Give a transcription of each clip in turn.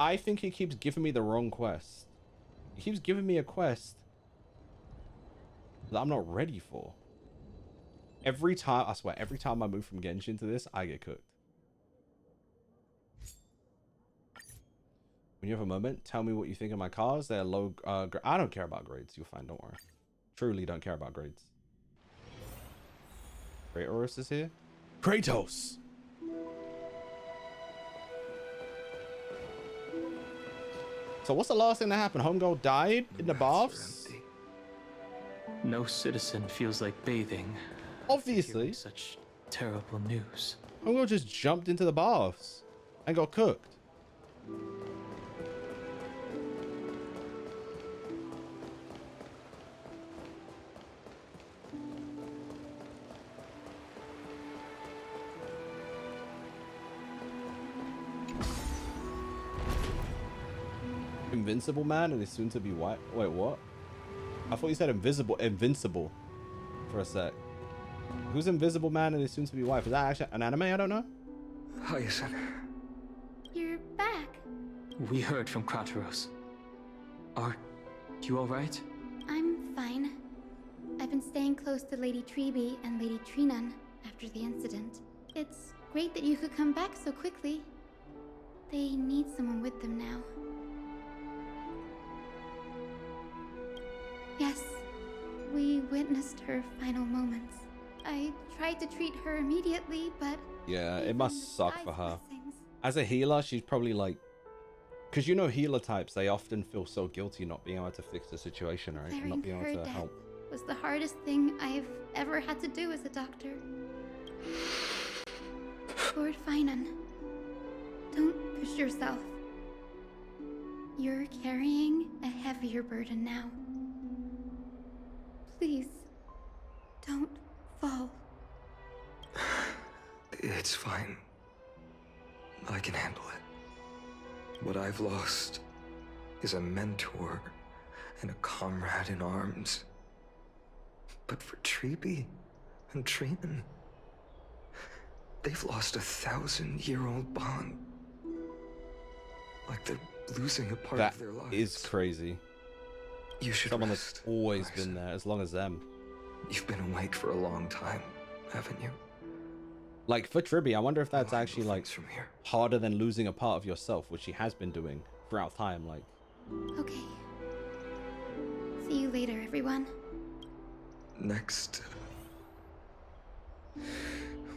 I think he keeps giving me the wrong quest. He keeps giving me a quest that I'm not ready for. Every time, I swear, every time I move from Genshin to this, I get cooked. When you have a moment, tell me what you think of my cars. They're low. I don't care about grades. You'll find. Don't worry. Truly don't care about grades. Amphoreus is here. Kratos. So what's the last thing that happened? Homegirl died in the baths? No citizen feels like bathing. Obviously. Such terrible news. Homegirl just jumped into the baths and got cooked. Invincible man and is soon to be white. Wait, what? I thought you said invincible for a sec. Who's Invisible Man and is soon to be wife? Is that actually an anime? I don't know. Hyacinth. You're back. We heard from Kratos. Are you alright? I'm fine. I've been staying close to Lady Treeby and Lady Trinan after the incident. It's great that you could come back so quickly. They need someone with them now. Yes, we witnessed her final moments. I tried to treat her immediately, but... Yeah, it must suck for her. As a healer, she's probably like... Because you know healer types, they often feel so guilty not being able to fix the situation, right? And not being able to help. Was the hardest thing I've ever had to do as a doctor. Lord Finan, don't push yourself. You're carrying a heavier burden now. Please, don't fall. It's fine. I can handle it. What I've lost is a mentor and a comrade in arms. But for Treeby and Trinan, they've lost a 1,000-year-old bond. Like they're losing a part of their lives. That is crazy. You should Someone rest, that's always Lysa. been there, as long as them. You've been awake for a long time, haven't you? Like, for Tribby, I wonder if that's actually, like, from here. harder than losing a part of yourself, which she has been doing throughout time, like. Okay. See you later, everyone. Next,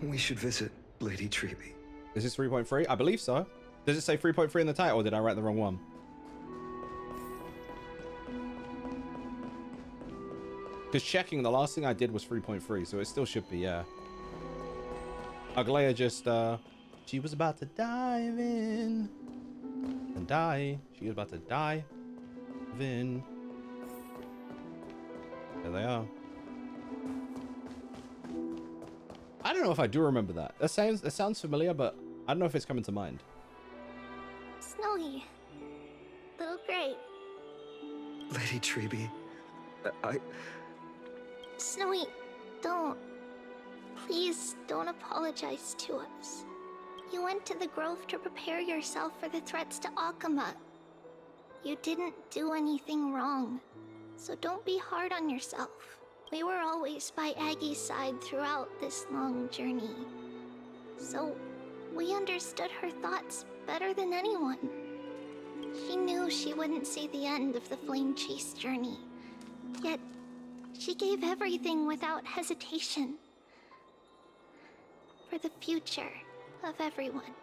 we should visit Lady Treeby. Is this 3.3? I believe so. Does it say 3.3 in the title, or did I write the wrong one? Because checking, the last thing I did was 3.3, so it still should be, yeah. Aglaya just, she was about to dive in. And die. She was about to dive in. There they are. I don't know if I do remember that. That sounds familiar, but I don't know if it's coming to mind. Snowy. Little Gray. Lady Treeby, Snowy, don't. Please don't apologize to us. You went to the grove to prepare yourself for the threats to Akama. You didn't do anything wrong, so don't be hard on yourself. We were always by Aggie's side throughout this long journey, so we understood her thoughts better than anyone. She knew she wouldn't see the end of the Flame Chase journey, yet she gave everything without hesitation. For the future of everyone.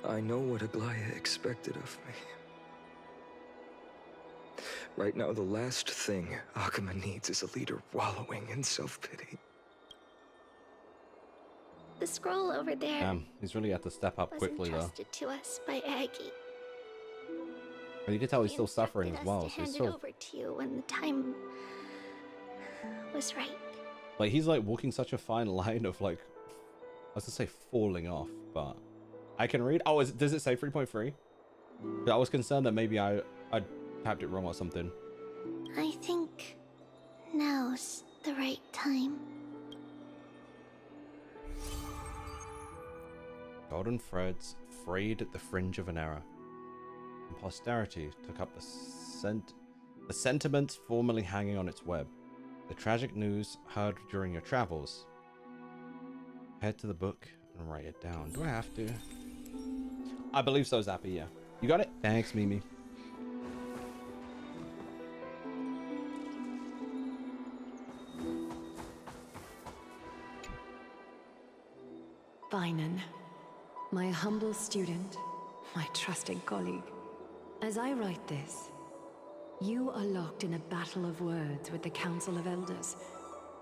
I know what Aglaya expected of me. Right now, the last thing Akama needs is a leader wallowing in self-pity. The scroll over there. Damn, he's really had to step up was quickly, though. entrusted to us by Aggie. And you can tell he's He still suffering as instructed well, us so to he's hand still... it over to you when the time was right. Like, he's, like, walking such a fine line of, like... I was to say falling off, but... I can read... Oh, does it say 3.3? I was concerned that maybe I tapped it wrong or something. I think now's the right time. Golden threads frayed at the fringe of an error, and posterity took up the sentiments formerly hanging on its web. The tragic news heard during your travels. Head to the book and write it down. Do I have to? I believe so, Zappy, yeah. You got it? Thanks, Mimi. Finan, my humble student, my trusting colleague. As I write this, you are locked in a battle of words with the Council of Elders,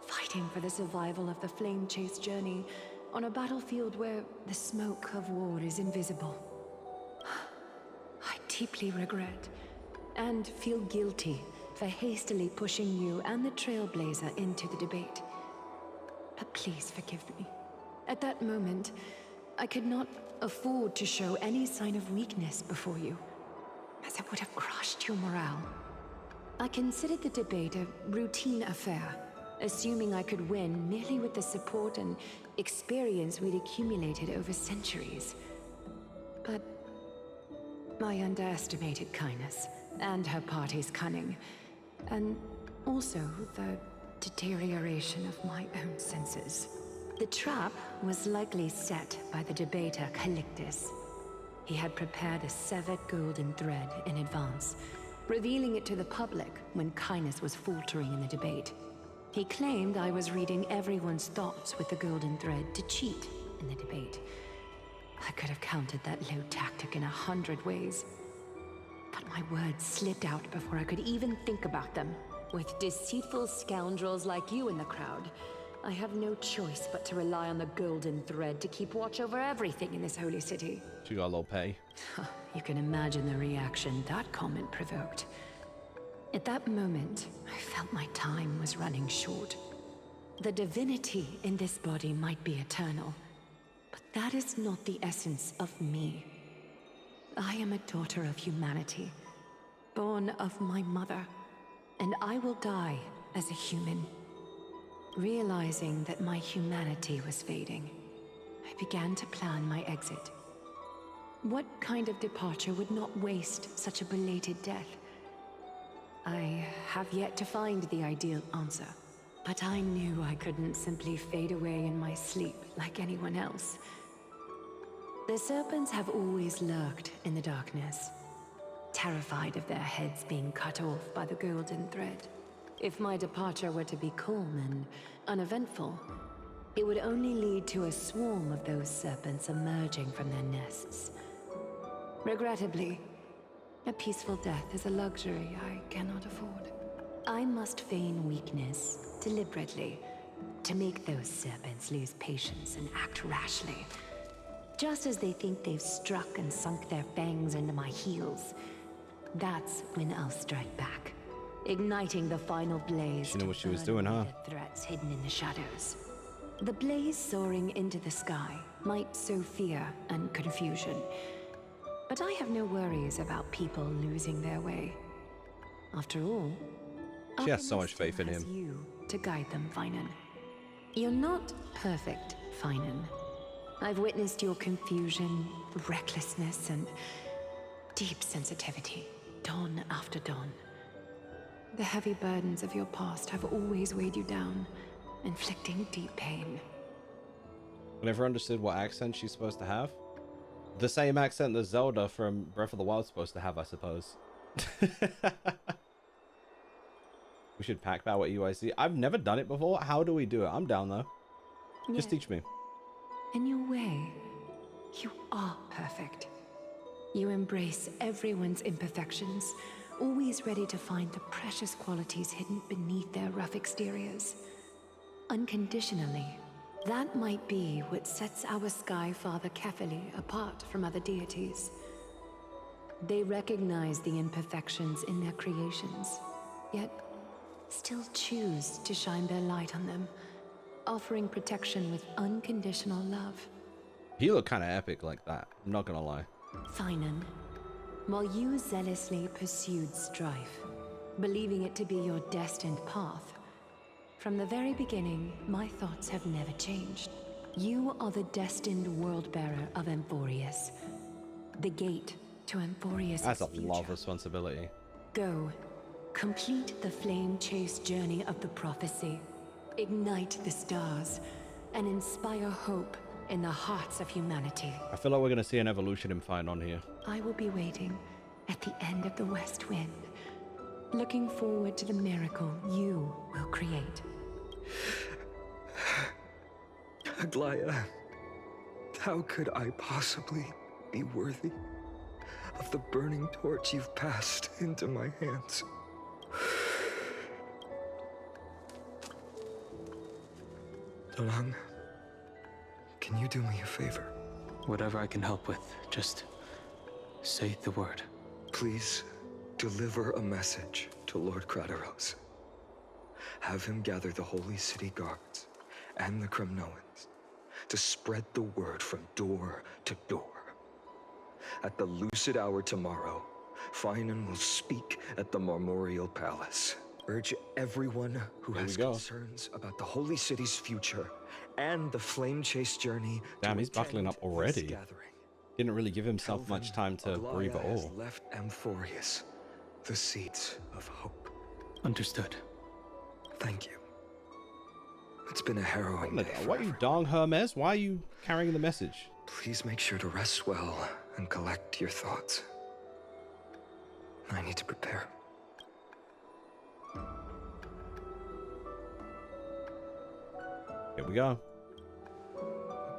fighting for the survival of the flame-chased journey on a battlefield where the smoke of war is invisible. I deeply regret and feel guilty for hastily pushing you and the Trailblazer into the debate. But please forgive me. At that moment, I could not afford to show any sign of weakness before you, as it would have crushed your morale. I considered the debate a routine affair, assuming I could win merely with the support and experience we'd accumulated over centuries. But I underestimated kindness and her party's cunning, and also the deterioration of my own senses. The trap was likely set by the debater Calictus. He had prepared a severed golden thread in advance, revealing it to the public when kindness was faltering in the debate. He claimed I was reading everyone's thoughts with the golden thread to cheat in the debate. I could have countered that low tactic in 100 ways. But my words slipped out before I could even think about them. With deceitful scoundrels like you in the crowd, I have no choice but to rely on the golden thread to keep watch over everything in this holy city. She got a little pay. You can imagine the reaction that comment provoked. At that moment, I felt my time was running short. The divinity in this body might be eternal, but that is not the essence of me. I am a daughter of humanity, born of my mother, and I will die as a human. Realizing that my humanity was fading, I began to plan my exit. What kind of departure would not waste such a belated death? I have yet to find the ideal answer, but I knew I couldn't simply fade away in my sleep like anyone else. The serpents have always lurked in the darkness, terrified of their heads being cut off by the golden thread. If my departure were to be calm and uneventful, it would only lead to a swarm of those serpents emerging from their nests. Regrettably, a peaceful death is a luxury I cannot afford. I must feign weakness deliberately to make those serpents lose patience and act rashly. Just as they think they've struck and sunk their fangs into my heels, that's when I'll strike back, igniting the final blaze. She knew what she was to doing, burn huh? away the threats hidden in the shadows. The blaze soaring into the sky might sow fear and confusion, but I have no worries about people losing their way. After all, She has so much Alchemist faith in has him. you to guide them, Finan. You're not perfect, Finan. I've witnessed your confusion, recklessness, and deep sensitivity, dawn after dawn. The heavy burdens of your past have always weighed you down, inflicting deep pain. I never understood what accent she's supposed to have. The same accent that Zelda from Breath of the Wild is supposed to have, I suppose. We should pack power at UIC. I've never done it before. How do we do it? I'm down though. Just teach me. In your way, you are perfect. You embrace everyone's imperfections, always ready to find the precious qualities hidden beneath their rough exteriors. Unconditionally, that might be what sets our Sky Father Kefili apart from other deities. They recognize the imperfections in their creations, yet still choose to shine their light on them, offering protection with unconditional love. He looked kind of epic like that. I'm not gonna lie. Finan, while you zealously pursued strife, believing it to be your destined path, from the very beginning, my thoughts have never changed. You are the destined world-bearer of Amphoreus. The gate to Amphoreus' That's a future. lot of responsibility. Go. Complete the flame-chased journey of the prophecy. Ignite the stars. And inspire hope in the hearts of humanity. I feel like we're going to see an evolution in Fine on here. I will be waiting at the end of the West Wind. Looking forward to the miracle you will create. Aglaya, how could I possibly be worthy of the burning torch you've passed into my hands? Dolang, can you do me a favor? Whatever I can help with, just say the word. Please deliver a message to Lord Crateros. Have him gather the Holy City guards and the Kremnoans to spread the word from door to door. At the lucid hour tomorrow, Finan will speak at the Marmorial Palace. Urge everyone who has concerns about the Holy City's future and the flame chase journey. Damn, he's buckling up already. Didn't really give himself much time to breathe at all. Left Amphoreus the seeds of hope. Understood. Thank you. It's been a harrowing day. What are you, Dong Hermes? Why are you carrying the message? Please make sure to rest well and collect your thoughts. I need to prepare. Here we go.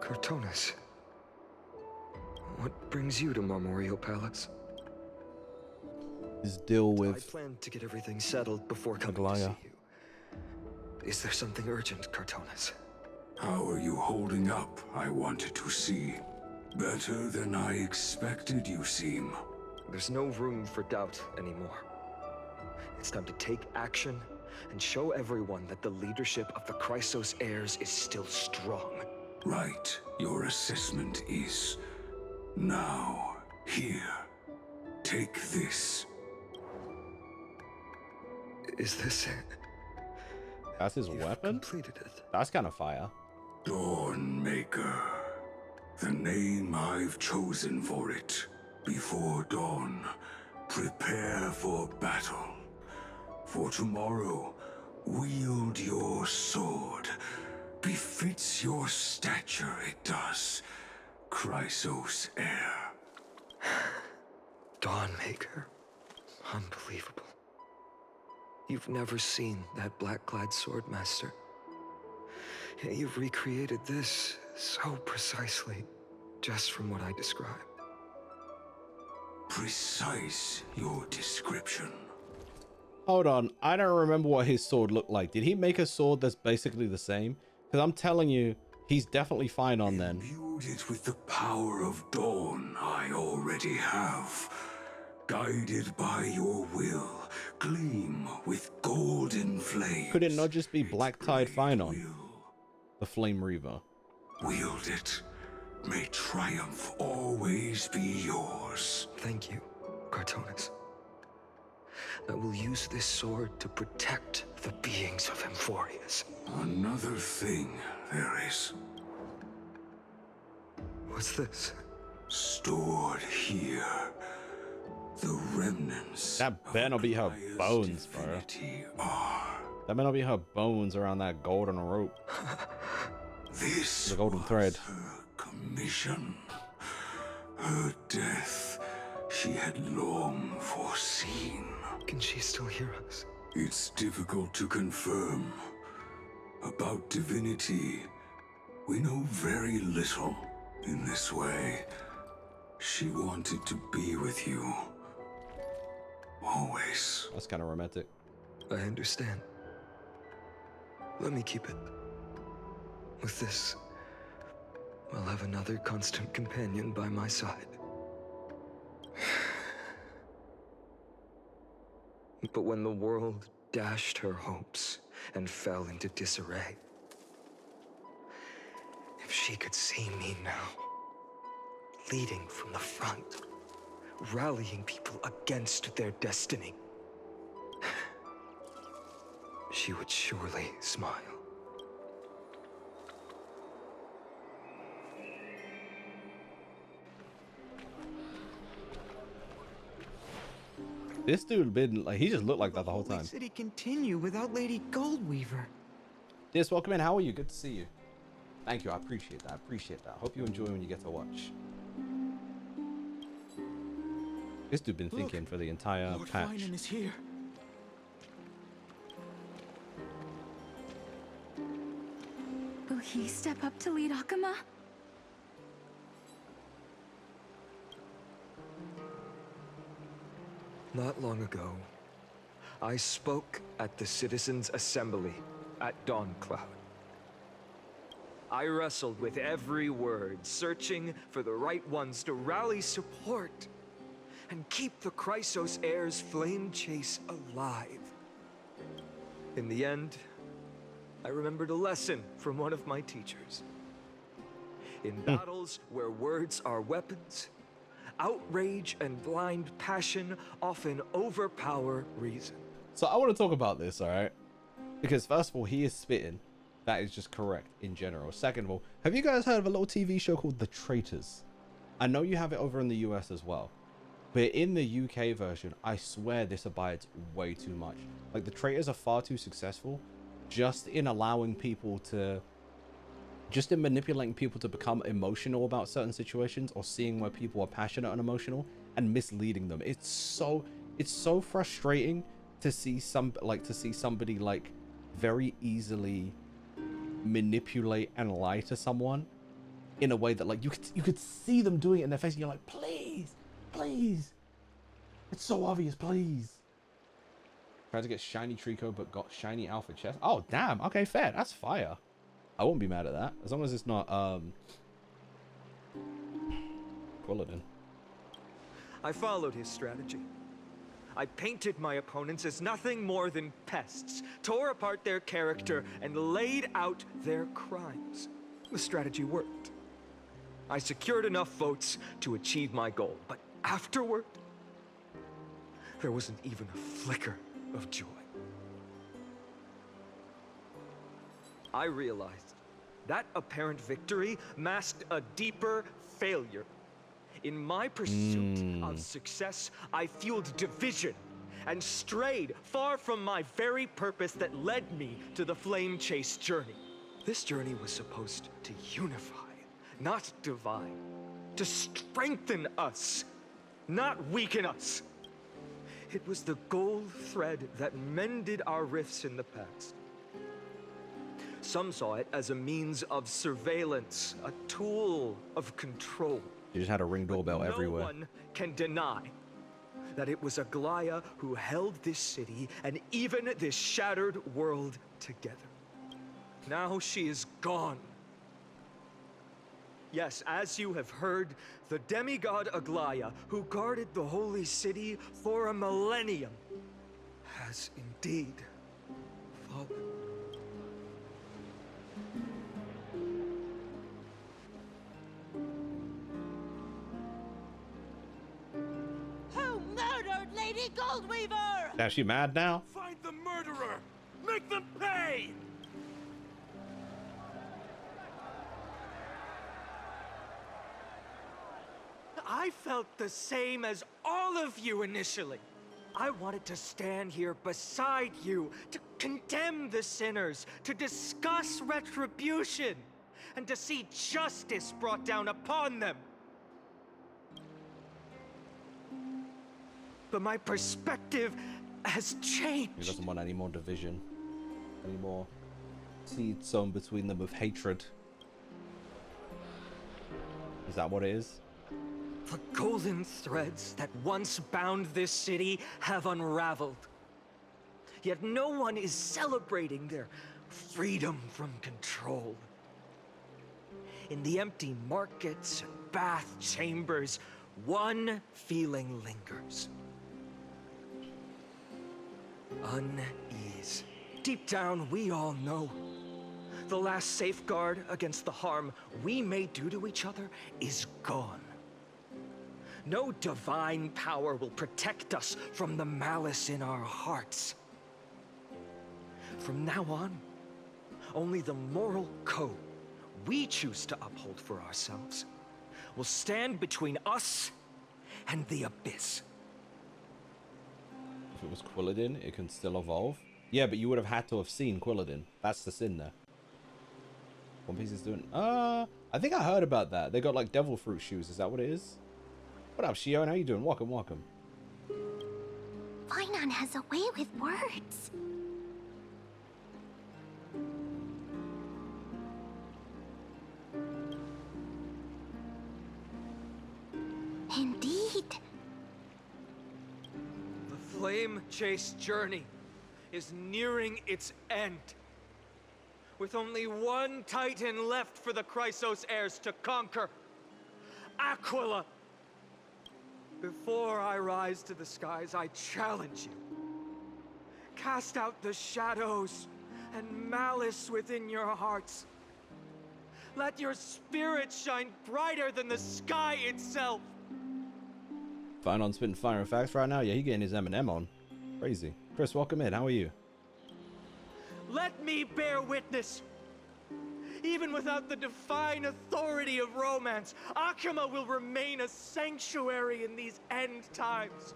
Cartonis, what brings you to Marmorial Palace? His deal with I plan to get everything settled before coming to see you. Is there something urgent, Cartonis? How are you holding up, I wanted to see. Better than I expected, you seem. There's no room for doubt anymore. It's time to take action and show everyone that the leadership of the Chrysos heirs is still strong. Right, your assessment is. Now, here. Take this. Is this it? That's his You've weapon? completed it. That's kind of fire. Dawnmaker. The name I've chosen for it. Before dawn, prepare for battle. For tomorrow, wield your sword. Befits your stature, it does. Chrysos heir. Dawnmaker. Unbelievable. You've never seen that black-clad swordmaster. Yet you've recreated this so precisely, just from what I described. Precise, your description. Hold on, I don't remember what his sword looked like. Did he make a sword that's basically the same? Because I'm telling you, he's definitely fine on then. Imbued it with the power of dawn I already have. Guided by your will, gleam with golden flame. Could it not just be black-tied fine on? The Flame Reaver. Wield it. May triumph always be yours. Thank you, Cartonis. I will use this sword to protect the beings of Amphoreus. Another thing there is. What's this? Stored here. The remnants. That better not be her Agaya's bones, bro. divinity are. That may not be her bones around that golden rope. This The golden thread. was her commission. Her death she had long foreseen. Can she still hear us? It's difficult to confirm. About divinity, we know very little in this way. She wanted to be with you. Always. That's kind of romantic. I understand. Let me keep it. With this, I'll have another constant companion by my side. But when the world dashed her hopes and fell into disarray, if she could see me now, leading from the front, rallying people against their destiny, she would surely smile. This dude been like, he just looked like that the whole time. City continue without Lady Goldweaver. Yes, welcome in. How are you? Good to see you. Thank you. I appreciate that. I appreciate that. Hope you enjoy when you get to watch. This dude been thinking for the entire Lord patch. Finan is here. Will he step up to lead Akama? Not long ago, I spoke at the Citizens' Assembly at Dawncloud. I wrestled with every word, searching for the right ones to rally support and keep the Chrysos heir's flame chase alive. In the end, I remembered a lesson from one of my teachers. In battles where words are weapons, outrage and blind passion often overpower reason. So I want to talk about this, all right? Because first of all, he is spitting. That is just correct in general. Second of all, have you guys heard of a little TV show called The Traitors? I know you have it over in the US as well. But in the UK version, I swear this abides way too much. Like, The Traitors are far too successful just in allowing people to... just in manipulating people to become emotional about certain situations, or seeing where people are passionate and emotional and misleading them. It's so frustrating to see somebody like very easily manipulate and lie to someone in a way that like you could see them doing it in their face and you're like, please, it's so obvious, please. Tried to get shiny Trico but got shiny Alpha chest. Oh damn, okay, fair, that's fire. I won't be mad at that as long as it's not Quilladin. I followed his strategy. I painted my opponents as nothing more than pests, tore apart their character, and laid out their crimes. The strategy worked. I secured enough votes to achieve my goal, but afterward, there wasn't even a flicker of joy. I realized that apparent victory masked a deeper failure. In my pursuit of success, I fueled division and strayed far from my very purpose that led me to the flame chase journey. This journey was supposed to unify, not divide, to strengthen us, not weaken us. It was the gold thread that mended our rifts in the past. Some saw it as a means of surveillance, a tool of control. You just had a ring doorbell everywhere. No one can deny that it was Aglaya who held this city and even this shattered world together. Now she is gone. Yes, as you have heard, the demigod Aglaya, who guarded the holy city for a millennium, has indeed fallen. Who murdered Lady Goldweaver? Now she mad now? Find the murderer! Make them pay! I felt the same as all of you initially. I wanted to stand here beside you, to condemn the sinners, to discuss retribution, and to see justice brought down upon them. But my perspective has changed. He doesn't want any more division, any more seeds sown between them of hatred. Is that what it is? The golden threads that once bound this city have unraveled. Yet no one is celebrating their freedom from control. In the empty markets and bath chambers, one feeling lingers. Unease. Deep down, we all know the last safeguard against the harm we may do to each other is gone. No divine power will protect us from the malice in our hearts. From now on, only the moral code we choose to uphold for ourselves will stand between us and the abyss. If it was Quilladin, it can still evolve. Yeah, but you would have had to have seen Quilladin. That's the sin there. One Piece is doing... I think I heard about that. They got, like, devil fruit shoes. Is that what it is? What up, Shion? How you doing? Welcome, welcome. Finon has a way with words. Indeed. The flame chase journey is nearing its end. With only one Titan left for the Chrysos heirs to conquer. Aquila! Before I rise to the skies, I challenge you. Cast out the shadows and malice within your hearts. Let your spirit shine brighter than the sky itself. Fine on spitting fire facts right now. Yeah, he getting his Eminem on. Crazy. Chris, welcome in. How are you? Let me bear witness. Even without the divine authority of romance, Akuma will remain a sanctuary in these end times.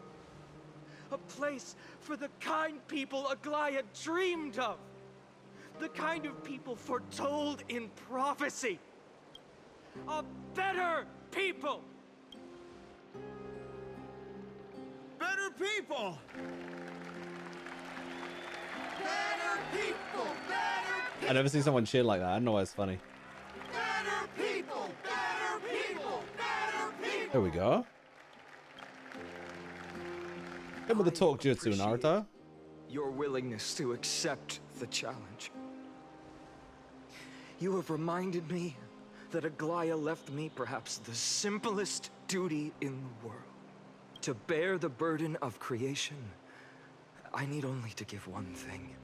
A place for the kind people Aglaya dreamed of. The kind of people foretold in prophecy. A better people. Better people! Better people! Better I never seen someone cheer like that. I don't know why it's funny. Better people! Better people! Better people! There we go. Come with the talk jutsu, Naruto. Your willingness to accept the challenge. You have reminded me that Aglaya left me perhaps the simplest duty in the world. To bear the burden of creation, I need only to give one thing.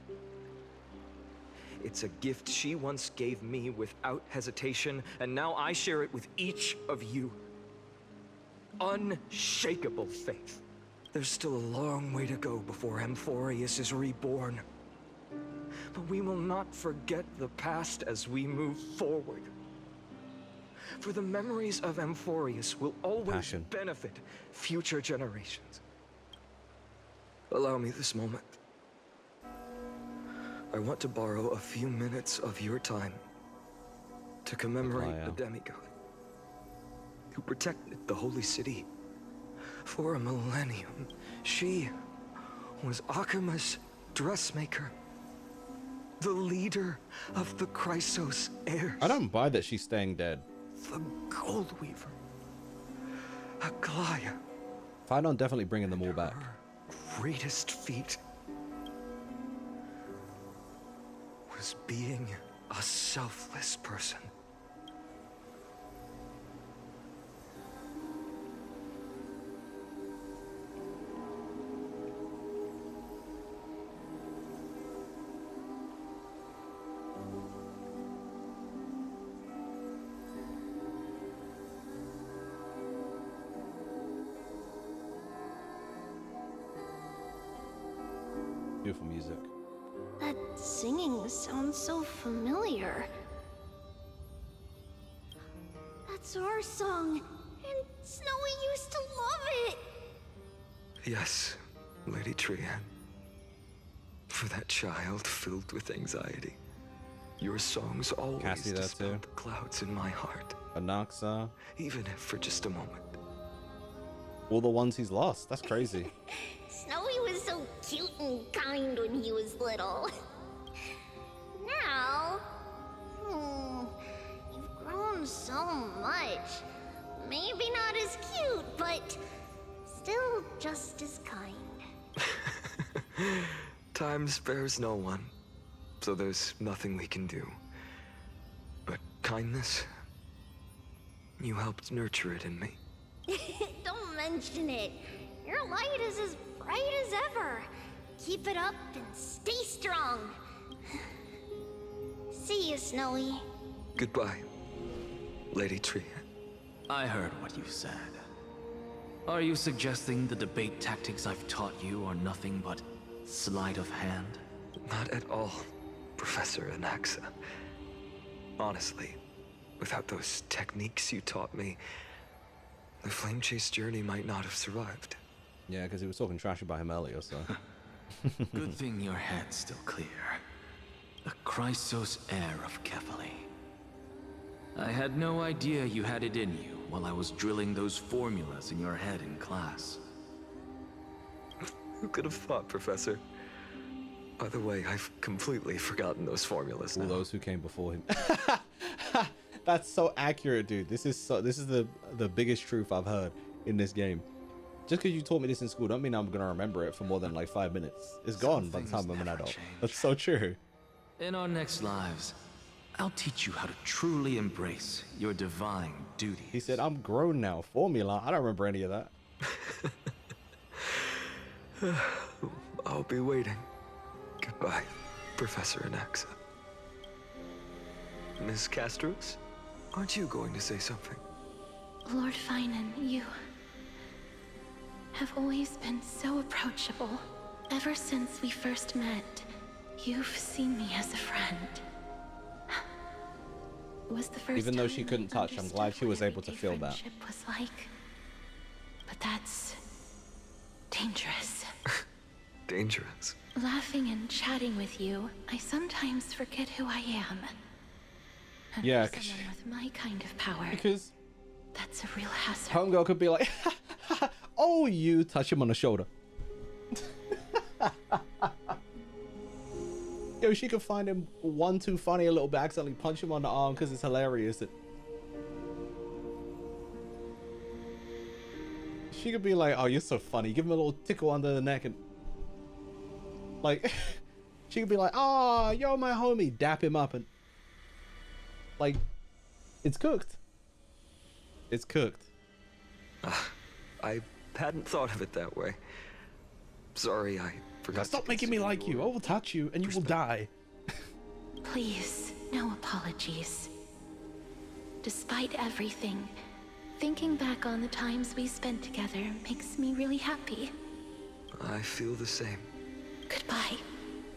It's a gift she once gave me without hesitation, and now I share it with each of you. Unshakable faith. There's still a long way to go before Amphoreus is reborn. But we will not forget the past as we move forward. For the memories of Amphoreus will always benefit future generations. Allow me this moment. I want to borrow a few minutes of your time to commemorate the demigod who protected the holy city for a millennium. She was Akuma's dressmaker, the leader of the Chrysos heirs. I don't buy that she's staying dead. The Gold Weaver, Aglaya. Fine definitely bringing them all back. Her greatest feat was being a selfless person. Beautiful music. That singing sounds so familiar. That's our song, and Snowy used to love it. Yes, Lady Trian. For that child filled with anxiety, your songs always Cassie, that dispel too. the clouds in my heart. Anaxa. Even if for just a moment. All the ones he's lost. That's crazy. Snowy was so cute and kind when he was little. Now, you've grown so much. Maybe not as cute, but still just as kind. Time spares no one, so there's nothing we can do. But kindness, you helped nurture it in me. Don't mention it. Your light is as bright as ever. Keep it up and stay strong. See you, Snowy. Goodbye, Lady Trian. I heard what you said. Are you suggesting the debate tactics I've taught you are nothing but sleight of hand? Not at all, Professor Anaxa. Honestly, without those techniques you taught me, the Flame Chase journey might not have survived. Yeah, because he was talking trash about him earlier, so. Good thing your head's still clear. The Chrysos heir of Kefali. I had no idea you had it in you while I was drilling those formulas in your head in class. Who could have thought, Professor? By the way, I've completely forgotten those formulas now. All those who came before him. That's so accurate, dude. This is the biggest truth I've heard in this game. Just because you taught me this in school don't mean I'm gonna remember it for more than like 5 minutes. It's gone by the time I'm an adult. That's so true. In our next lives, I'll teach you how to truly embrace your divine duty. He said, I'm grown now. Formula? I don't remember any of that. I'll be waiting. Goodbye, Professor Anaxa. Miss Castros, aren't you going to say something? Lord Finan, you have always been so approachable. Ever since we first met, you've seen me as a friend. It was the first Even though time she I couldn't touch, I'm glad she understood was what able to everyday feel that. friendship was like. But that's dangerous. Dangerous. Laughing and chatting with you, I sometimes forget who I am. And Yeah, for 'cause someone with my kind of power, Because that's a real hassle. homegirl could be like, oh, you touch him on the shoulder. Yo, she could find him one too funny a little bit, accidentally punch him on the arm because it's hilarious. She could be like, oh, you're so funny. Give him a little tickle under the neck and like, she could be like, oh, yo, my homie. Dap him up and like, it's cooked. It's cooked. I hadn't thought of it that way. Sorry, I forgot. Stop making me like you. I will touch you and you will die. Please, no apologies. Despite everything, thinking back on the times we spent together makes me really happy. I feel the same. Goodbye,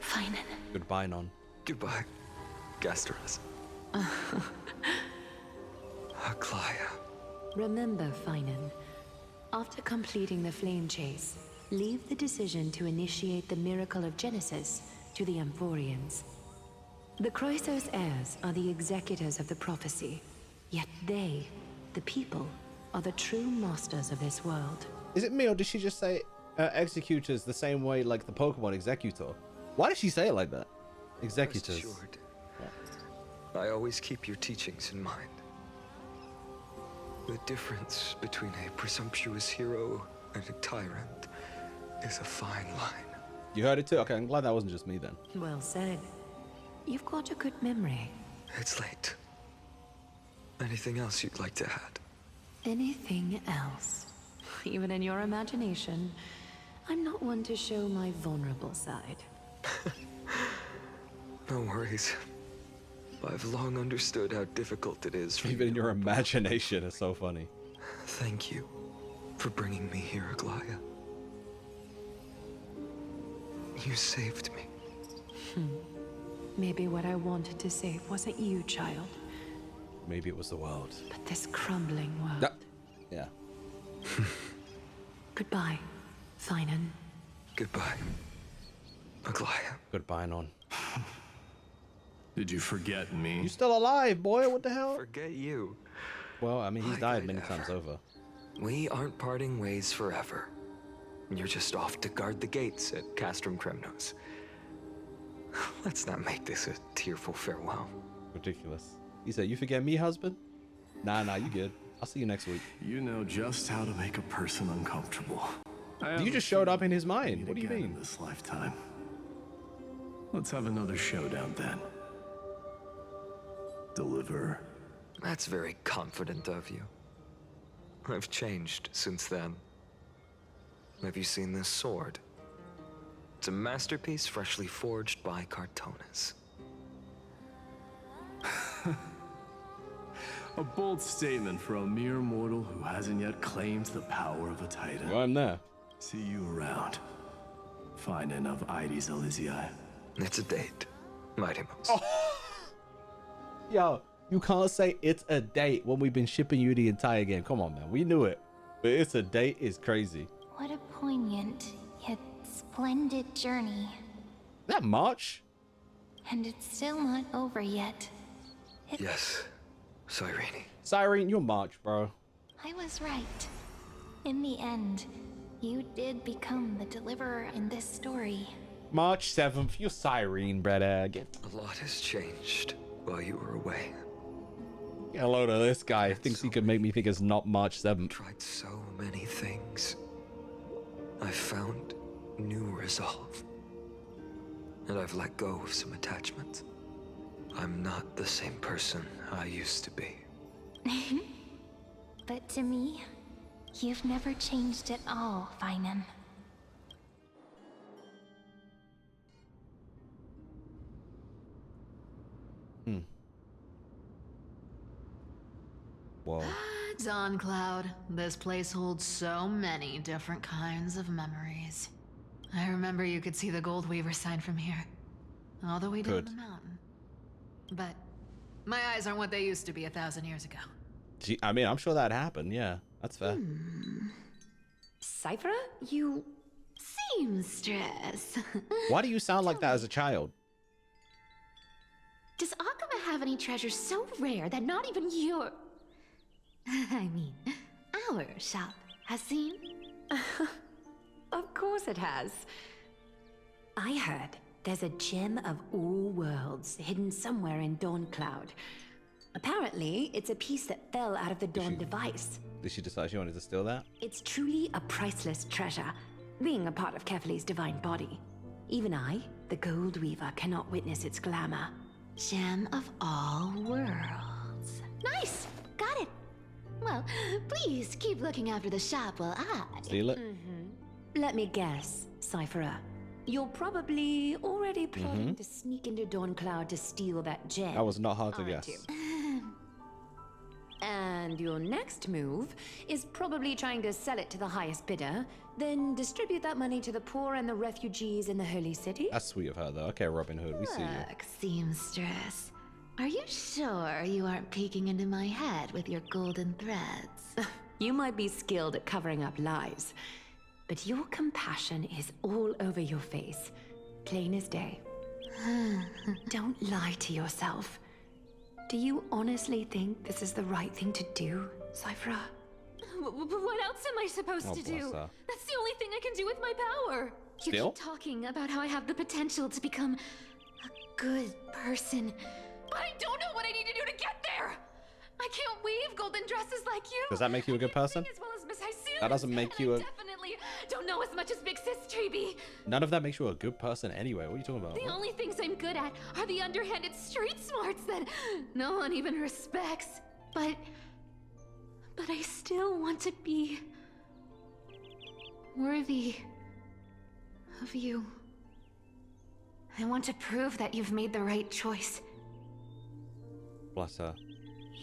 Finan. Goodbye, Non. Goodbye, Gasteras. Aglaya. Remember, Finan, after completing the flame chase, leave the decision to initiate the miracle of Genesis to the Amphoreans. The Chrysos heirs are the executors of the prophecy, yet they, the people, are the true masters of this world. Is it me or did she just say executors the same way like the Pokemon Executor? Why did she say it like that? Executors. Rest assured, I always keep your teachings in mind. The difference between a presumptuous hero and a tyrant is a fine line. You heard it too? Okay, I'm glad that wasn't just me then. Well said. You've got a good memory. It's late. Anything else you'd like to add? Anything else? Even in your imagination, I'm not one to show my vulnerable side. No worries. I've long understood how difficult it is for Even you in to your open. imagination is so funny. Thank you for bringing me here, Aglaya. You saved me. Maybe what I wanted to save wasn't you, child, Maybe it was the world. but this crumbling world. Yeah. Goodbye, Finan. Goodbye, Aglaya. Goodbye, Non. Did you forget me? You still alive, boy? What the hell? Forget you. Well, I mean, he's Like died I'd many ever. times over. We aren't parting ways forever. You're just off to guard the gates at Castrum Kremnos. Let's not make this a tearful farewell. Ridiculous. He said, you forget me, husband? Nah, you good. I'll see you next week. You know just how to make a person uncomfortable. You just showed up in his mind. What do you Again mean? in this lifetime. Let's have another showdown then. Deliver. That's very confident of you. I've changed since then. Have you seen this sword? It's a masterpiece freshly forged by Cartonis. A bold statement for a mere mortal who hasn't yet claimed the power of a titan. Well, I'm there. See you around. Finan of Ides Elysiae. It's a date, Mighty Mouse. Yo, you can't say it's a date when we've been shipping you the entire game. Come on, man. We knew it. But it's a date is crazy. What a poignant, yet splendid journey. That much? And it's still not over yet. Yes, Cyrene. Cyrene, you're March, bro. I was right. In the end, you did become the deliverer in this story. March 7th, you're Cyrene, brother. A lot has changed while you were away. Get a load of this guy. Thinks he could make me think it's not March 7th. Tried so many things. I found new resolve. And I've let go of some attachments. I'm not the same person I used to be. But to me, you've never changed at all, Finan. Whoa. Dawn Cloud, this place holds so many different kinds of memories. I remember you could see the Gold Weaver sign from here, all the way down the mountain. But my eyes aren't what they used to be 1,000 years ago. Gee, I mean, I'm sure that happened. Yeah, that's fair. Cyphera, you seamstress. Why do you sound like that as a child? Does Akama have any treasures so rare that not even your... I mean, our shop has seen? Of course it has. I heard there's a gem of all worlds hidden somewhere in Dawn Cloud. Apparently, it's a piece that fell out of the Dawn device. Did she decide she wanted to steal that? It's truly a priceless treasure, being a part of Kefali's divine body. Even I, the Gold Weaver, cannot witness its glamour. Gem of all worlds. Nice! Got it! Well, please keep looking after the shop while I... Steal it? Let me guess, Cyphera. You're probably already plotting to sneak into Dawn Cloud to steal that gem. That was not hard to guess. And your next move is probably trying to sell it to the highest bidder, then distribute that money to the poor and the refugees in the Holy City? That's sweet of her, though. Okay, Robin Hood, we see you. Look, seamstress. Are you sure you aren't peeking into my head with your golden threads? You might be skilled at covering up lies, but your compassion is all over your face, plain as day. Don't lie to yourself. Do you honestly think this is the right thing to do, Cyphera? What else am I supposed to do? her. That's the only thing I can do with my power. You Still? keep talking about how I have the potential to become a good person, but I don't know what I need to do to get there. I can't weave golden dresses like you. Does that make you a good person? As well as Miss Hysoon. That doesn't make you a... Definitely don't know as much as Big Sis Treeby. None of that makes you a good person anyway. What are you talking about? The only things I'm good at are the underhanded street smarts that no one even respects. But I still want to be worthy of you. I want to prove that you've made the right choice. Bless her.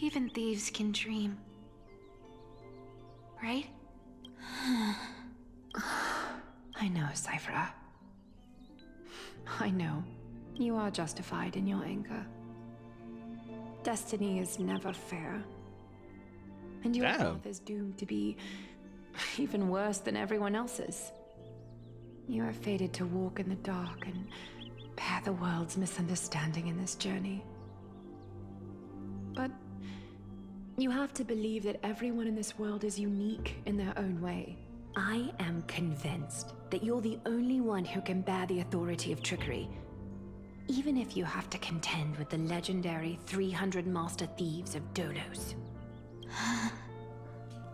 Even thieves can dream. Right? I know, Cyphera. I know. You are justified in your anger. Destiny is never fair. And your path is doomed to be even worse than everyone else's. You are fated to walk in the dark and bear the world's misunderstanding in this journey. But you have to believe that everyone in this world is unique in their own way. I am convinced that you're the only one who can bear the authority of trickery, even if you have to contend with the legendary 300 master thieves of Dolos.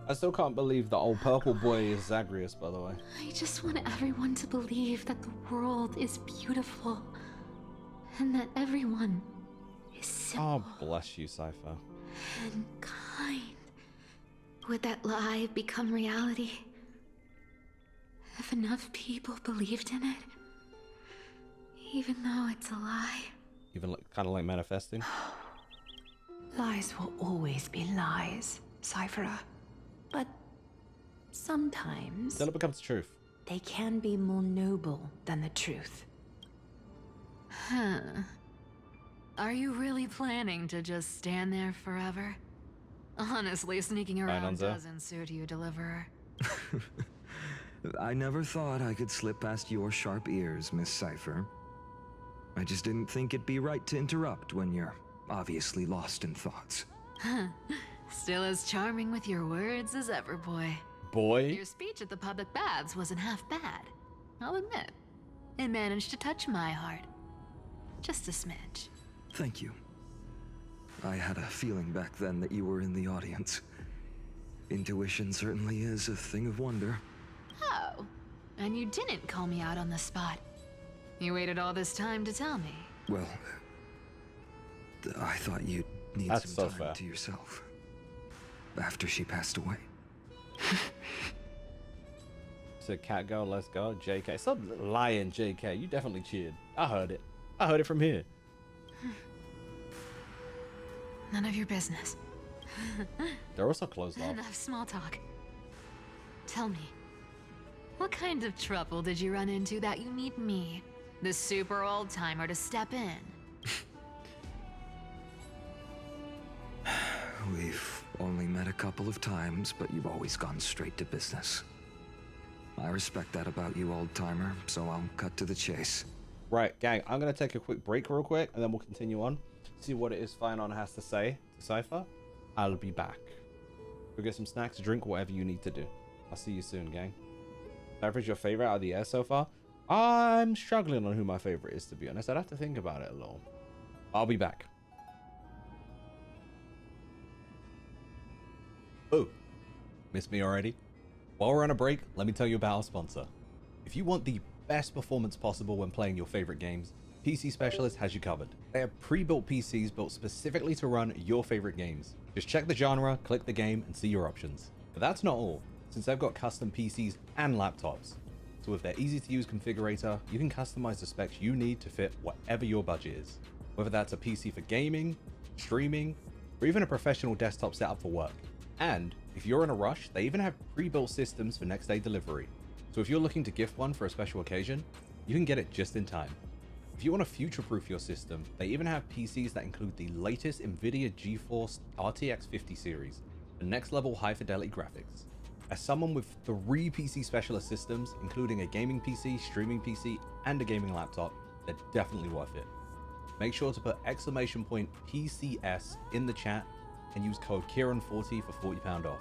I still can't believe the old purple boy is Zagreus, by the way. I just want everyone to believe that the world is beautiful and that everyone is simple. Oh, bless you, Cypher. And kind. Would that lie become reality? If enough people believed in it, even though it's a lie. Even kind of like manifesting. Lies will always be lies, Cyphera. But sometimes... Then it becomes truth. They can be more noble than the truth. Huh. Are you really planning to just stand there forever? Honestly, sneaking around doesn't suit you, Deliverer. I never thought I could slip past your sharp ears, Miss Cypher. I just didn't think it'd be right to interrupt when you're obviously lost in thoughts. Still as charming with your words as ever, boy. Boy? Your speech at the public baths wasn't half bad. I'll admit. It managed to touch my heart. Just a smidge. Thank you. I had a feeling back then that you were in the audience. Intuition certainly is a thing of wonder. Oh, and you didn't call me out on the spot. You waited all this time to tell me. Well, I thought you'd need That's some so time fair. to yourself. After she passed away. So cat girl, let's go. JK. Stop lying, JK. You definitely cheered. I heard it. I heard it from here. None of your business. They're also closed off. Enough small talk. Tell me, what kind of trouble did you run into that you need me, the super old timer, to step in? We've only met a couple of times, but you've always gone straight to business. I respect that about you, old timer, so I'll cut to the chase. Right, gang, I'm going to take a quick break real quick, and then we'll continue on. See what it is Finon has to say to Cypher. I'll be back. Go get some snacks, drink, whatever you need to do. I'll see you soon, gang. Cypher's your favorite out of the air so far? I'm struggling on who my favorite is, to be honest. I'd have to think about it a little. I'll be back. Oh, missed me already? While we're on a break, let me tell you about our sponsor. If you want the best performance possible when playing your favorite games, PC Specialist has you covered. They have pre-built PCs built specifically to run your favorite games. Just check the genre, click the game, and see your options. But that's not all, since they've got custom PCs and laptops. So with their easy-to-use configurator, you can customize the specs you need to fit whatever your budget is. Whether that's a PC for gaming, streaming, or even a professional desktop setup for work. And if you're in a rush, they even have pre-built systems for next day delivery. So if you're looking to gift one for a special occasion, you can get it just in time. If you want to future-proof your system, they even have PCs that include the latest NVIDIA GeForce RTX 50 series, the next level high-fidelity graphics. As someone with 3 PC Specialist systems, including a gaming PC, streaming PC, and a gaming laptop, they're definitely worth it. Make sure to put !PCS in the chat and use code Kieran40 for £40 off.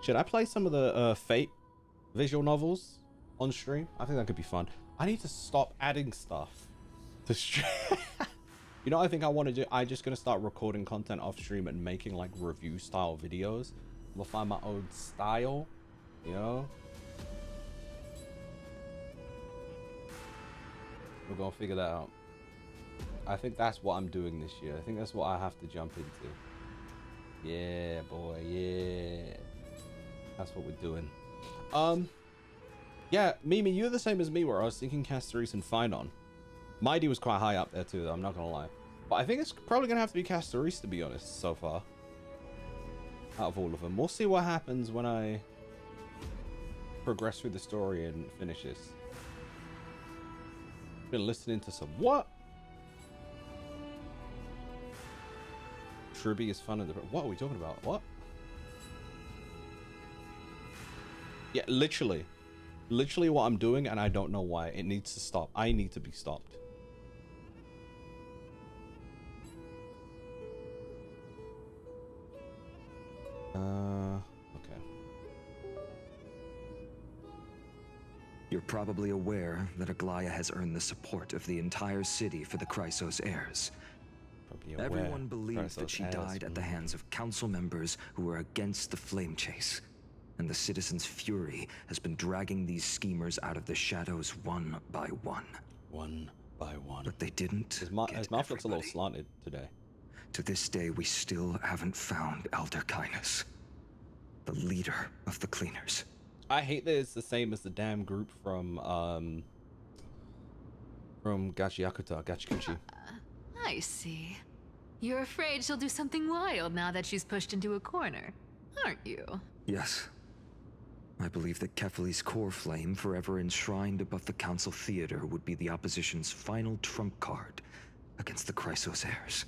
Should I play some of the Fate visual novels on stream? I think that could be fun. I need to stop adding stuff to stream. You know what I think I want to do? I'm just going to start recording content off stream and making like review style videos. I'm going to find my own style, you know? We're going to figure that out. I think that's what I'm doing this year. I think that's what I have to jump into. Yeah, boy, yeah. That's what we're doing. Yeah, Mimi, you're the same as me where I was thinking Castoris and Phynon. Mighty was quite high up there too, though, I'm not gonna lie. But I think it's probably gonna have to be Castoris, to be honest, so far. Out of all of them. We'll see what happens when I progress through the story and finish this. Been listening to some what? Truby is fun in the... What are we talking about? What? Yeah, literally. Literally what I'm doing, and I don't know why. It needs to stop. I need to be stopped. Okay. You're probably aware that Aglaya has earned the support of the entire city for the Chrysos heirs. Everyone believes that she died at the hands of council members who were against the flame chase. And the citizens' fury has been dragging these schemers out of the shadows one by one. One by one. But they didn't. His mouth looks a little slanted today. To this day, we still haven't found Elder Kainos, the leader of the cleaners. I hate that it's the same as the damn group from Gachikuchi. I see. You're afraid she'll do something wild now that she's pushed into a corner, aren't you? Yes. I believe that Kefali's core flame, forever enshrined above the council theater, would be the opposition's final trump card against the Chrysos heirs.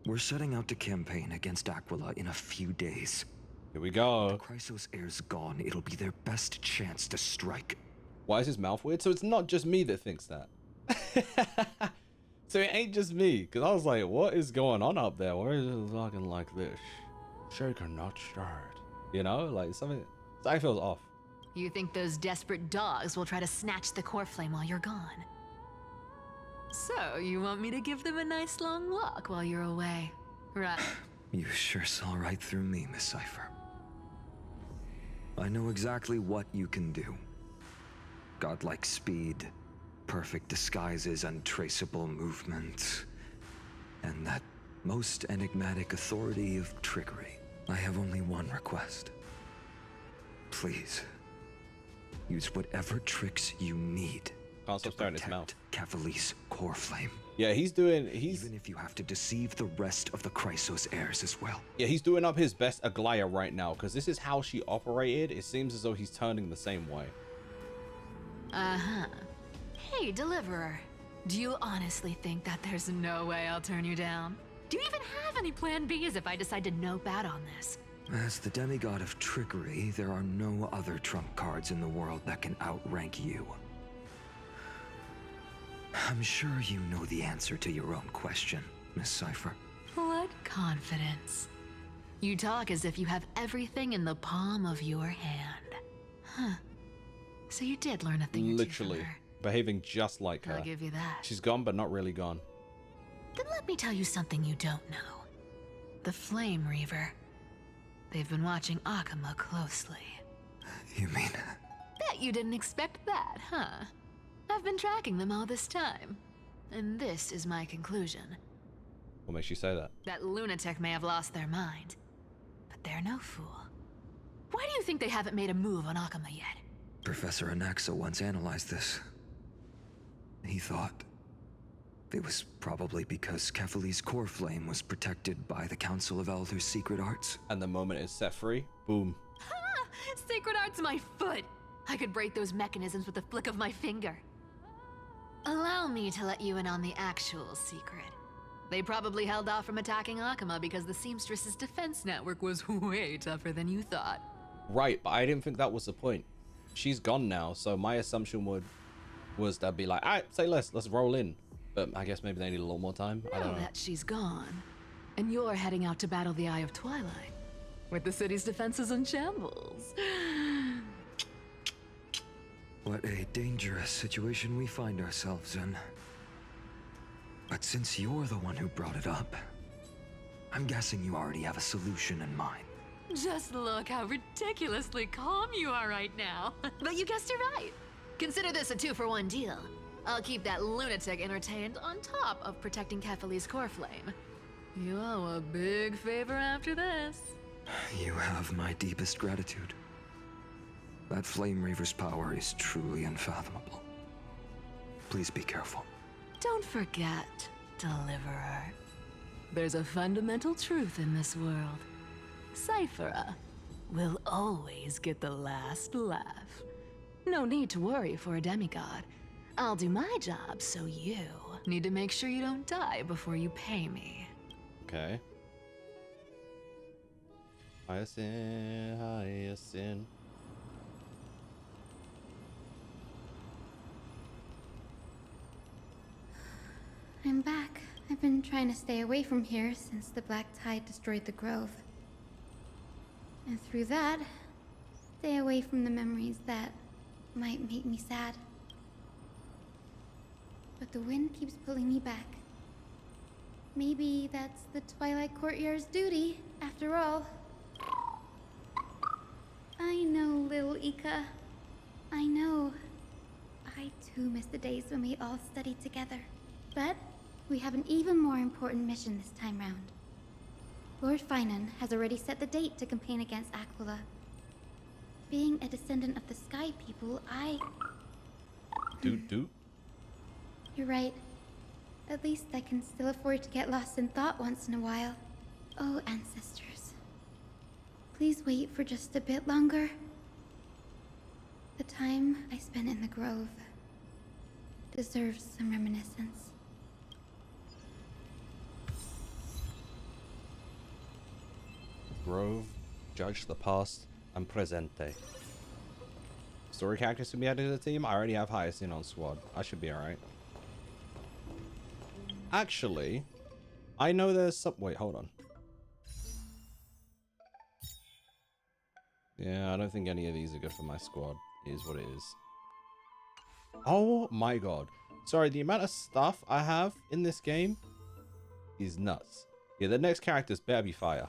We're setting out to campaign against Aquila in a few days. Here we go. The Chrysos heirs gone, it'll be their best chance to strike. Why is his mouth weird? So it's not just me that thinks that. So it ain't just me, because I was like, what is going on up there? Why is it talking like this? Shaken, not stirred. You know, like something feels off. You think those desperate dogs will try to snatch the core flame while you're gone? So, you want me to give them a nice long walk while you're away, right? You sure saw right through me, Miss Cypher. I know exactly what you can do. Godlike speed, perfect disguises, untraceable movement, and that most enigmatic authority of trickery. I have only one request. Please, use whatever tricks you need to protect Kefali's core flame. Yeah, even if you have to deceive the rest of the Chrysos heirs as well. Yeah, he's doing up his best Aglaya right now, because this is how she operated. It seems as though he's turning the same way. Uh-huh. Hey, Deliverer. Do you honestly think that there's no way I'll turn you down? Do you even have any plan Bs if I decide to nope out on this? As the demigod of trickery, there are no other trump cards in the world that can outrank you. I'm sure you know the answer to your own question, Miss Cypher. What confidence. You talk as if you have everything in the palm of your hand. Huh. So you did learn a thing or two from her. Behaving just like her. I'll give you that. She's gone, but not really gone. Then let me tell you something you don't know. The Flame Reaver. They've been watching Akama closely. You mean... Bet you didn't expect that, huh? I've been tracking them all this time. And this is my conclusion. What makes you say that? That lunatic may have lost their mind. But they're no fool. Why do you think they haven't made a move on Akama yet? Professor Anaxa once analyzed this. He thought it was probably because Kefali's core flame was protected by the Council of Elders' secret arts. And the moment it's set free, boom. Ha! Sacred art's my foot! I could break those mechanisms with a flick of my finger. Allow me to let you in on the actual secret. They probably held off from attacking Akama because the Seamstress's defense network was way tougher than you thought. Right, but I didn't think that was the point. She's gone now, so my assumption was they'd be like, alright, say less, let's roll in. But I guess maybe they need a little more time. I don't know. Now that she's gone, and you're heading out to battle the Eye of Twilight, with the city's defenses in shambles. What a dangerous situation we find ourselves in. But since you're the one who brought it up, I'm guessing you already have a solution in mind. Just look how ridiculously calm you are right now. But you guessed it right. Consider this a 2-for-1 deal. I'll keep that lunatic entertained on top of protecting Kefali's core flame. You owe a big favor after this. You have my deepest gratitude. That Flame Reaver's power is truly unfathomable. Please be careful. Don't forget, Deliverer. There's a fundamental truth in this world. Cyphera will always get the last laugh. No need to worry for a demigod. I'll do my job, so you need to make sure you don't die before you pay me. Okay. Hyacinth, Hyacinth. I'm back. I've been trying to stay away from here since the Black Tide destroyed the grove. And through that, stay away from the memories that might make me sad. But the wind keeps pulling me back. Maybe that's the Twilight Courtyard's duty, after all. I know, little Ika. I know. I too miss the days when we all studied together. But we have an even more important mission this time round. Lord Finan has already set the date to campaign against Aquila. Being a descendant of the Sky People, Doot. You're right. At least I can still afford to get lost in thought once in a while. Oh, ancestors. Please wait for just a bit longer. The time I spent in the grove deserves some reminiscence. Grove, judge the past and presente. Story characters to be added to the team. I already have Hyacinth on squad. I should be alright. Actually, I know there's some. Wait, hold on. Yeah, I don't think any of these are good for my squad. Is what it is. Oh my god. Sorry, the amount of stuff I have in this game is nuts. Yeah, the next characters better be fire.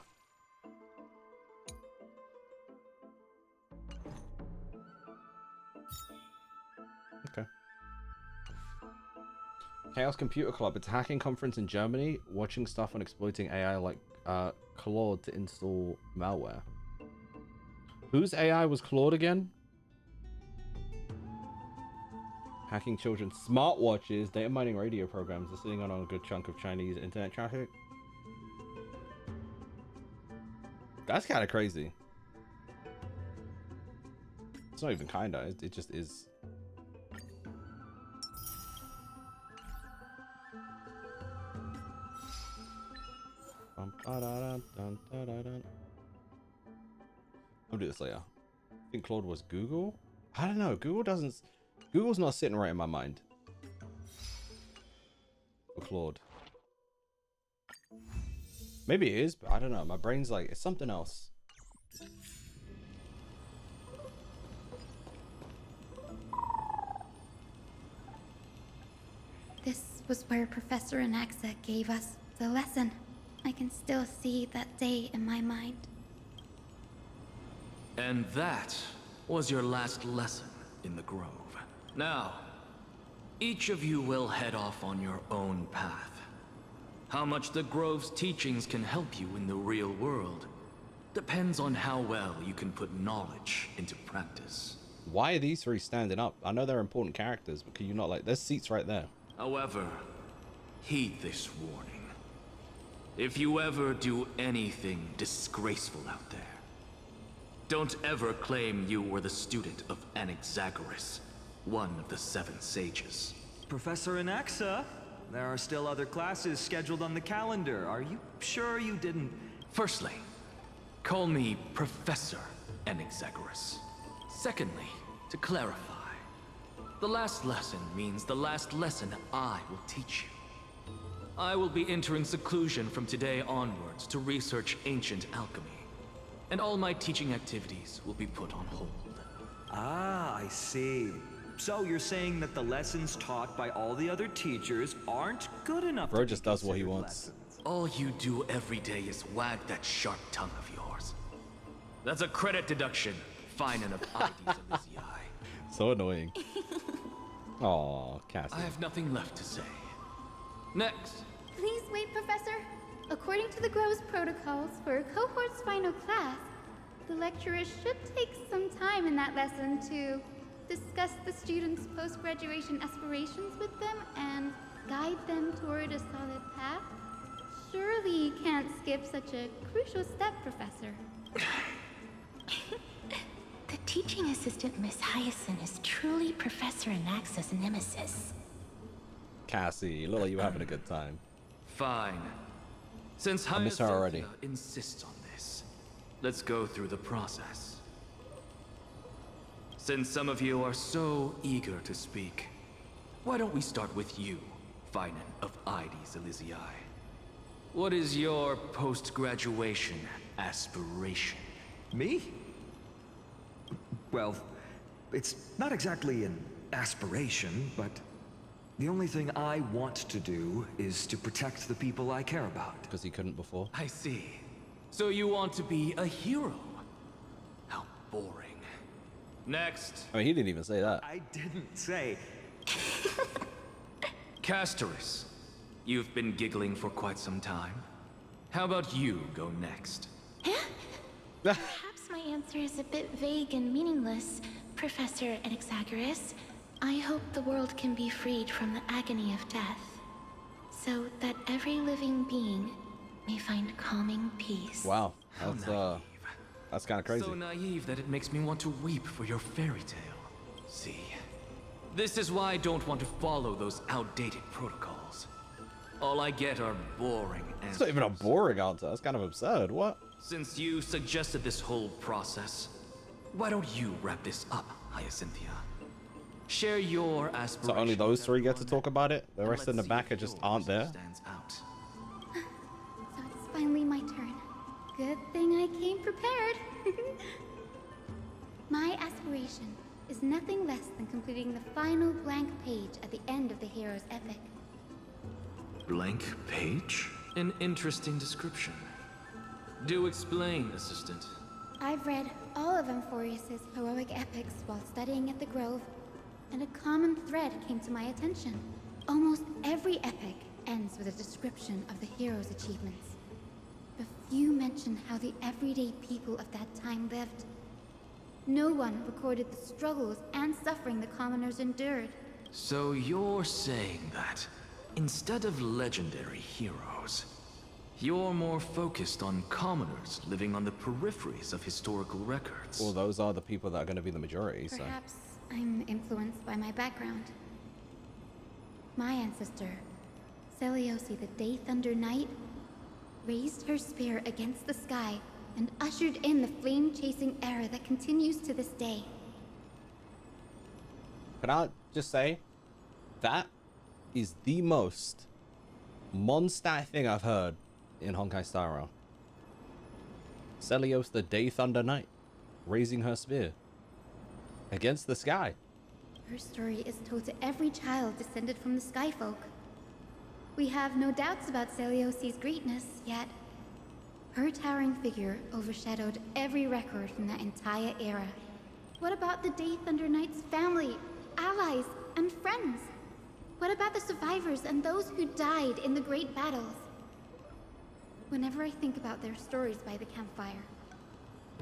Okay. Chaos Computer Club. It's a hacking conference in Germany, watching stuff on exploiting AI like Claude to install malware. Whose AI was Claude again? Hacking children's smartwatches, data mining radio programs are sitting on a good chunk of Chinese internet traffic. That's kind of crazy. It's not even kinda, it just is. I'll do this later. I think Claude was Google? I don't know. Google's not sitting right in my mind. Or Claude. Maybe it is, but I don't know. My brain's like, it's something else. This was where Professor Anaxa gave us the lesson. I can still see that day in my mind. And that was your last lesson in the Grove. Now, each of you will head off on your own path. How much the Grove's teachings can help you in the real world depends on how well you can put knowledge into practice. Why are these three standing up? I know they're important characters, but can you not, like, there's seats right there. However, heed this warning. If you ever do anything disgraceful out there, don't ever claim you were the student of Anaxagoras, one of the 7 sages. Professor Anaxa, there are still other classes scheduled on the calendar. Are you sure you didn't... Firstly, call me Professor Anaxagoras. Secondly, to clarify, the last lesson means the last lesson I will teach you. I will be entering seclusion from today onwards to research ancient alchemy. And all my teaching activities will be put on hold. Ah, I see. So you're saying that the lessons taught by all the other teachers aren't good enough Bro to be just does what he considered wants. lessons. All you do every day is wag that sharp tongue of yours. That's a credit deduction. Fine enough IDs Elysiae. So annoying. Aw, Cassie. I have nothing left to say. Next. Please wait, Professor. According to the Grove's protocols for a cohort's final class, the lecturer should take some time in that lesson to discuss the students' post-graduation aspirations with them and guide them toward a solid path. Surely you can't skip such a crucial step, Professor. The teaching assistant, Miss Hyacinth, is truly Professor Anaxa's nemesis. Cassie, you look like you were having a good time. Fine. Since I miss her already. Hyacinthia insists on this, let's go through the process. Since some of you are so eager to speak, why don't we start with you, Finan of IDs Elysiae? What is your post-graduation aspiration? Me? Well, it's not exactly an aspiration, but the only thing I want to do is to protect the people I care about. Because he couldn't before. I see. So you want to be a hero? How boring. Next. I mean, he didn't even say that. I didn't say. Castorus, you've been giggling for quite some time. How about you go next? Perhaps my answer is a bit vague and meaningless, Professor Anaxagoras. I hope the world can be freed from the agony of death, so that every living being may find calming peace. Wow, that's kind of crazy. So naive that it makes me want to weep for your fairy tale. See, this is why I don't want to follow those outdated protocols. All I get are boring answers. It's not even a boring answer. That's kind of absurd. What? Since you suggested this whole process, why don't you wrap this up, Hyacinthia? Share your aspirations. So only those three get to talk about it? The and rest in let's the see back if are just yours aren't there? stands out. So it's finally my turn. Good thing I came prepared. My aspiration is nothing less than completing the final blank page at the end of the hero's epic. Blank page? An interesting description. Do explain, assistant. I've read all of Amphoreus' heroic epics while studying at the Grove, and a common thread came to my attention. Almost every epic ends with a description of the hero's achievements. But few mention how the everyday people of that time lived. No one recorded the struggles and suffering the commoners endured. So you're saying that, instead of legendary heroes, you're more focused on commoners living on the peripheries of historical records. Well, those are the people that are going to be the majority, so... Perhaps I'm influenced by my background. My ancestor, Seliosi the Day Thunder Knight, raised her spear against the sky and ushered in the flame-chasing era that continues to this day. Can I just say, that is the most Mondstadt thing I've heard in Honkai Star Rail. Celios the Day Thunder Knight, raising her spear against the sky. Her story is told to every child descended from the Skyfolk. We have no doubts about Celiosi's greatness, yet her towering figure overshadowed every record from that entire era. What about the Day Thunder Knight's family, allies, and friends? What about the survivors and those who died in the great battles? Whenever I think about their stories by the campfire,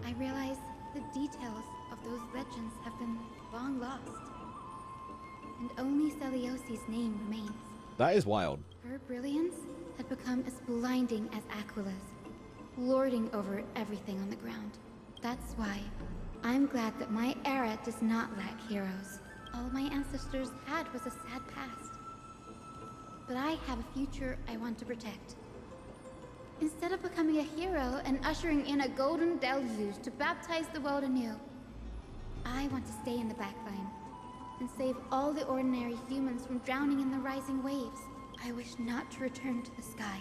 I realize the details of those legends have been long lost. And only Celiosi's name remains. That is wild. Her brilliance had become as blinding as Aquila's, lording over everything on the ground. That's why I'm glad that my era does not lack heroes. All my ancestors had was a sad past. But I have a future I want to protect. Instead of becoming a hero and ushering in a golden deluge to baptize the world anew, I want to stay in the backline and save all the ordinary humans from drowning in the rising waves. I wish not to return to the sky,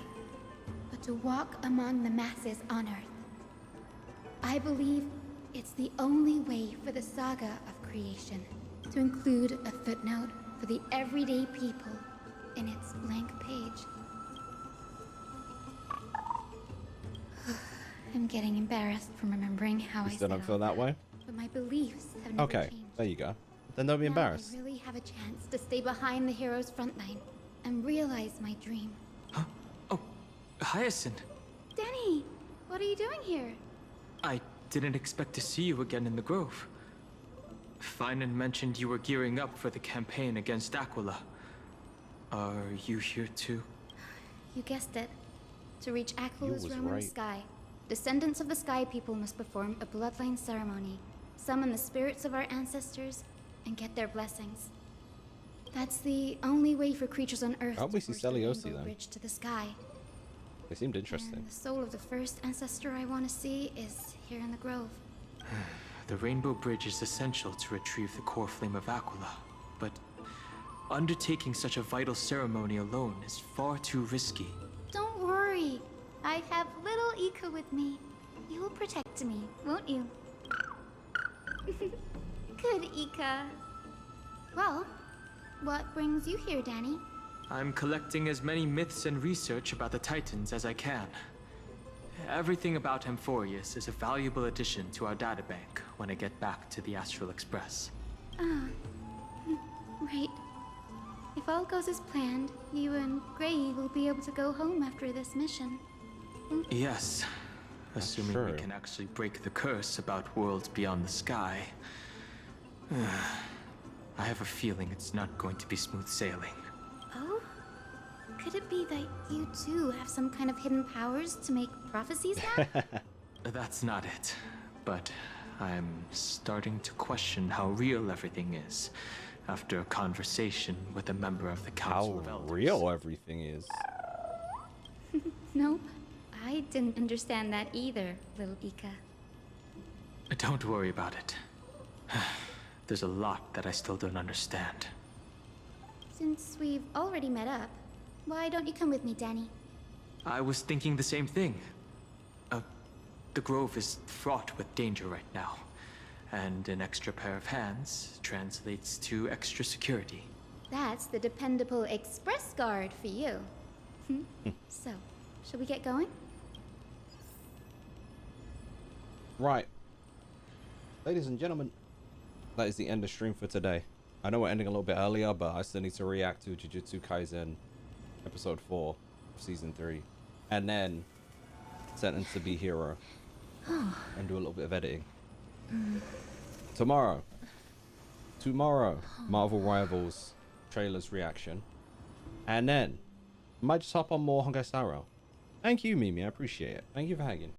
but to walk among the masses on Earth. I believe it's the only way for the saga of creation to include a footnote for the everyday people in its blank page. I'm getting embarrassed from remembering how I still said don't feel all that way? but my beliefs have never Okay, changed. there you go. Then don't be Now embarrassed. I really have a chance to stay behind the hero's front line and realize my dream. Huh? Oh, Hyacinth. Danny, what are you doing here? I didn't expect to see you again in the Grove. Finan mentioned you were gearing up for the campaign against Aquila. Are you here too? You guessed it. To reach Aquila's was realm in right. the sky, descendants of the Sky People must perform a bloodline ceremony, summon the spirits of our ancestors, and get their blessings. That's the only way for creatures on Earth Can't we to see forge the Celiosi rainbow then? bridge to the sky. They seemed interesting. And the soul of the first ancestor I want to see is here in the Grove. The Rainbow Bridge is essential to retrieve the core flame of Aquila, but undertaking such a vital ceremony alone is far too risky. Don't worry. I have little Ika with me. You will protect me, won't you? Good, Ika. Well, what brings you here, Danny? I'm collecting as many myths and research about the Titans as I can. Everything about Amphoreus is a valuable addition to our databank when I get back to the Astral Express. Ah, right. If all goes as planned, you and Gray will be able to go home after this mission. Yes, assuming Sure. we can actually break the curse about worlds beyond the sky. I have a feeling it's not going to be smooth sailing. Oh? Could it be that you too have some kind of hidden powers to make prophecies happen? That's not it, but I'm starting to question how real everything is after a conversation with a member of the Council How of Elders. real everything is. Nope. I didn't understand that either, little Ika. Don't worry about it. There's a lot that I still don't understand. Since we've already met up, why don't you come with me, Danny? I was thinking the same thing. The Grove is fraught with danger right now, and an extra pair of hands translates to extra security. That's the dependable express guard for you. So, shall we get going? Right. Ladies and gentlemen, that is the end of stream for today. I know we're ending a little bit earlier, but I still need to react to Jujutsu Kaisen episode 4 of season 3. And then Sentence to Be Hero. And do a little bit of editing. Tomorrow, Marvel Rivals trailers reaction. And then I might just hop on more Honkai Star Rail. Thank you, Mimi. I appreciate it. Thank you for hanging.